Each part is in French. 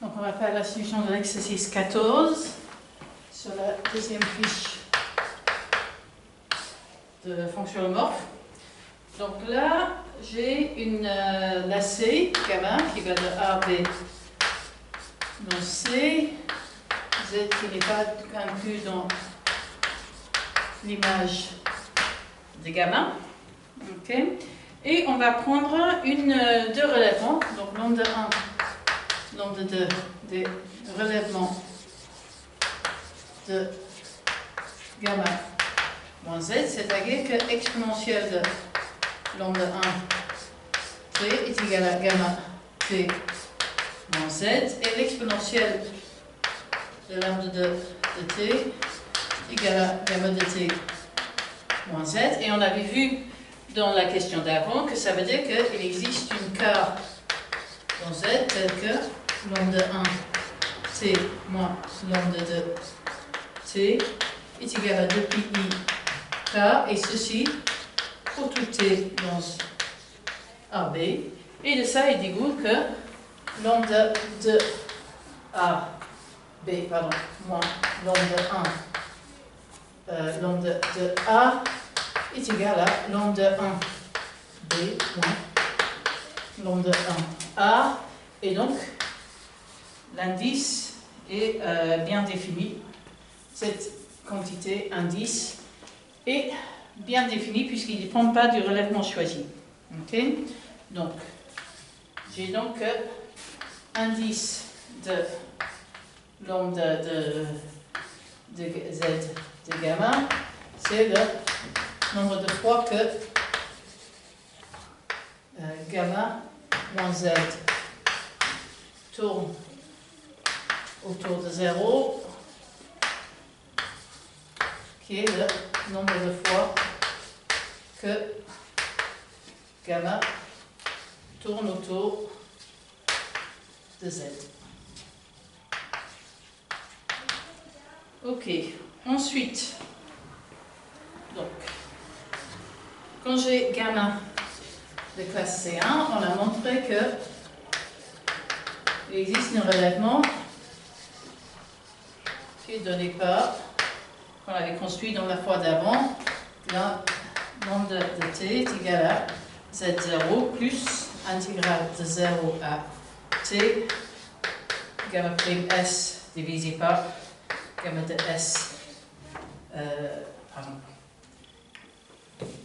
Donc on va faire la solution de l'exercice 14 sur la deuxième fiche de la fonction homomorphe. Donc là, j'ai une lacée gamma qui va de A, B dans C, Z qui n'est pas inclus dans l'image de gamma. Okay. Et on va prendre deux relèvements, donc nombre de 1, nombre de 2, des relèvements de gamma moins z, c'est-à-dire que l'exponentielle de lambda 1 t est égal à gamma t moins z, et l'exponentielle de lambda 2 de t est égal à gamma de t moins z. Et on avait vu dans la question d'avant que ça veut dire qu'il existe une quart dans z telle que lambda 1 t moins lambda 2 t est égal à 2 pi i k, et ceci pour tout t dans AB. Et de ça, il découle que lambda 2 A B, pardon, moins lambda 1 lambda 2 A est égal à lambda 1 B moins lambda 1 A. Et donc, l'indice est bien défini. Cette quantité indice est bien définie puisqu'il ne dépend pas du relèvement choisi. Okay. Donc, j'ai donc indice de lambda de z de gamma, c'est le nombre de fois que gamma moins z tourne autour de 0, qui est le nombre de fois que gamma tourne autour de z. Ok, ensuite, donc, quand j'ai gamma de classe C1, on a montré que il existe un relèvement qui est donné par, qu'on avait construit dans la fois d'avant, là, lambda de t est égal à z0 plus intégrale de 0 à t gamma prime s divisé par gamma de s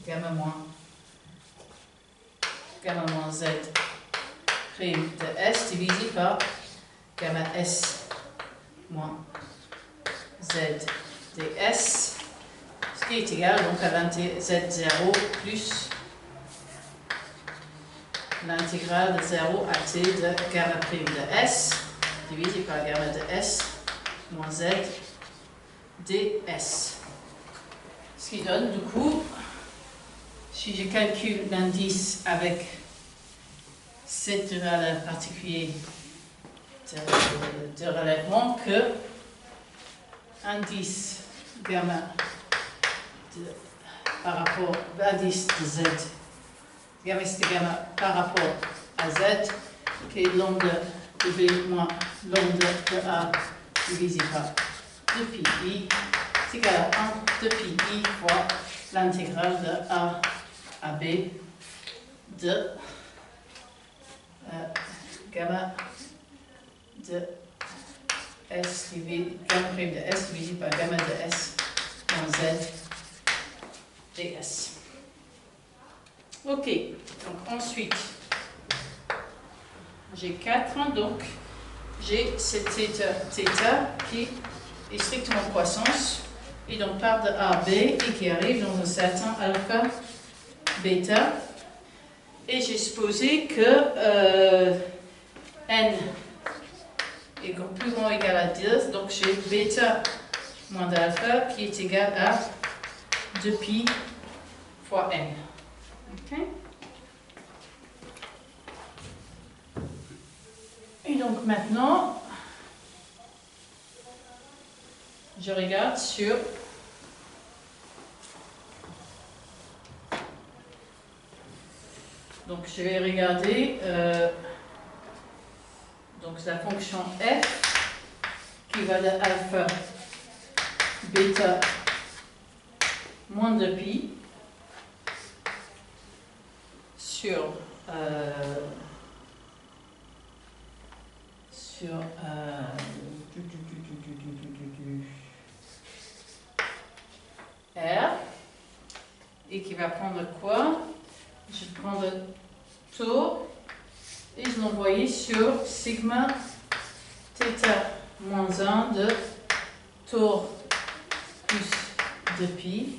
gamma moins z prime de s divisé par gamma s moins z ds, ce qui est égal donc à z0 plus l'intégrale de 0 à t de gamma prime de s divisé par gamma de s moins z ds. Ce qui donne du coup, si je calcule l'indice avec cette valeur particulière de relèvement, que indice gamma par rapport à l'indice de z, gamma par rapport à z, qui est lambda de b moins lambda de a divisé par 2 pi i, c'est égal à 1 2 pi i fois l'intégrale de a à b de gamma de s gamma prime de s divisé par gamma de s moins z ds. Ok, donc ensuite j'ai 4, donc j'ai cette θ qui est strictement croissance et donc part de A à B et qui arrive dans un certain alpha bêta, et j'ai supposé que n est plus grand ou égal à 10, donc j'ai bêta moins d'alpha qui est égal à 2 pi fois n. Okay. Et donc maintenant, je regarde sur donc je vais regarder Donc c'est la fonction f qui va de alpha, bêta, moins 2pi sur R, et qui va prendre quoi? Je vais prendre taux et je l'envoyer sur sigma θ moins 1 de taux plus 2pi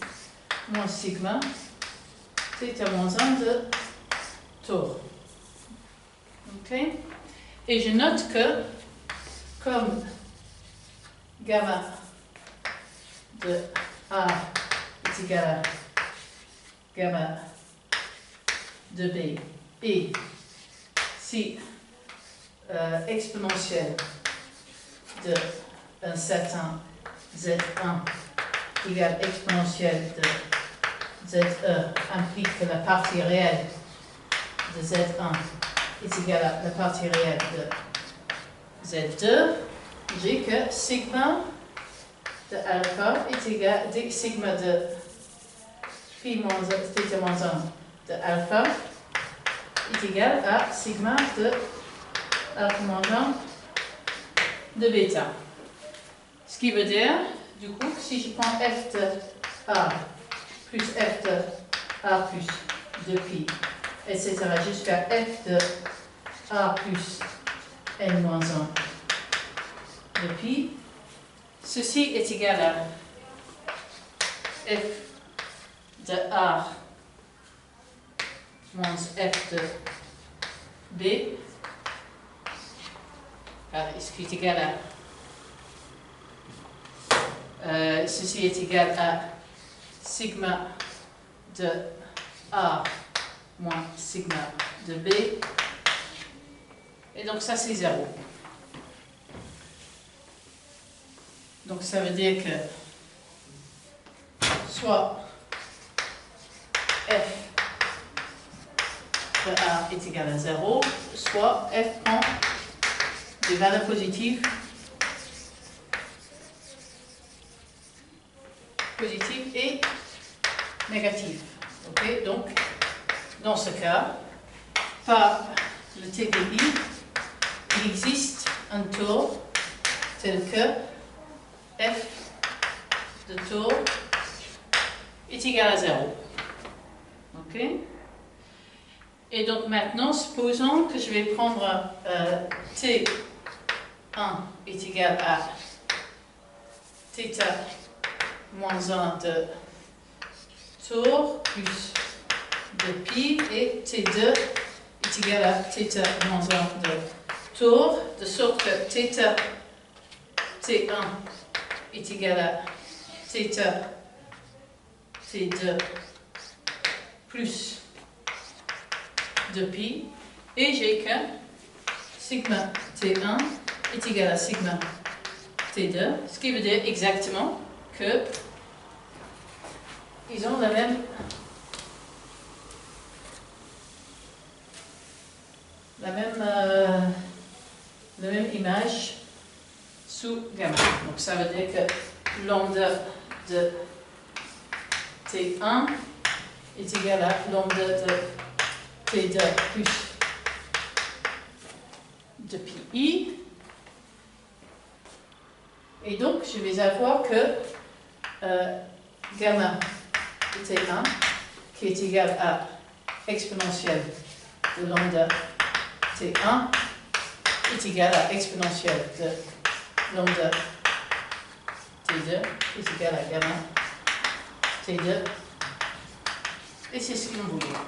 moins sigma θ moins 1 de taux. Ok? Et je note que comme gamma de A est égal à gamma de B et si exponentielle de un certain Z1 égale exponentielle de ZE implique que la partie réelle de Z1 est égale à la partie réelle de Z2, j'ai que sigma de alpha est égal à sigma de phi moins θ moins 1 de alpha est égal à sigma de alpha moins 1 de bêta. Ce qui veut dire, du coup, si je prends f de A plus f de A plus 2pi, etc. jusqu'à f de A plus n moins 1 de pi, ceci est égal à f de A moins f de B, ce qui est égal à ceci est égal à sigma de A moins sigma de B, et donc ça c'est 0. Donc ça veut dire que soit f de A est égal à 0, soit f prend des valeurs positives et négatives. Ok, donc dans ce cas, par le TDI, il existe un taux tel que f de taux est égal à 0. Ok? Et donc maintenant, supposons que je vais prendre T1 est égal à θ moins 1 de taux plus de pi et T2 est égal à θ moins 1 de taux, de sorte que T1 est égal à θ T2 plus de pi, et j'ai que sigma T1 est égal à sigma T2, ce qui veut dire exactement que ils ont la même image sous gamma. Donc ça veut dire que lambda de T1 est égal à lambda de T2 plus de pi. Et donc je vais avoir que gamma de T1 qui est égal à exponentielle de lambda T1 est égal à exponentielle de lambda T2 est égal à gamma T2, et c'est ce que nous voulons.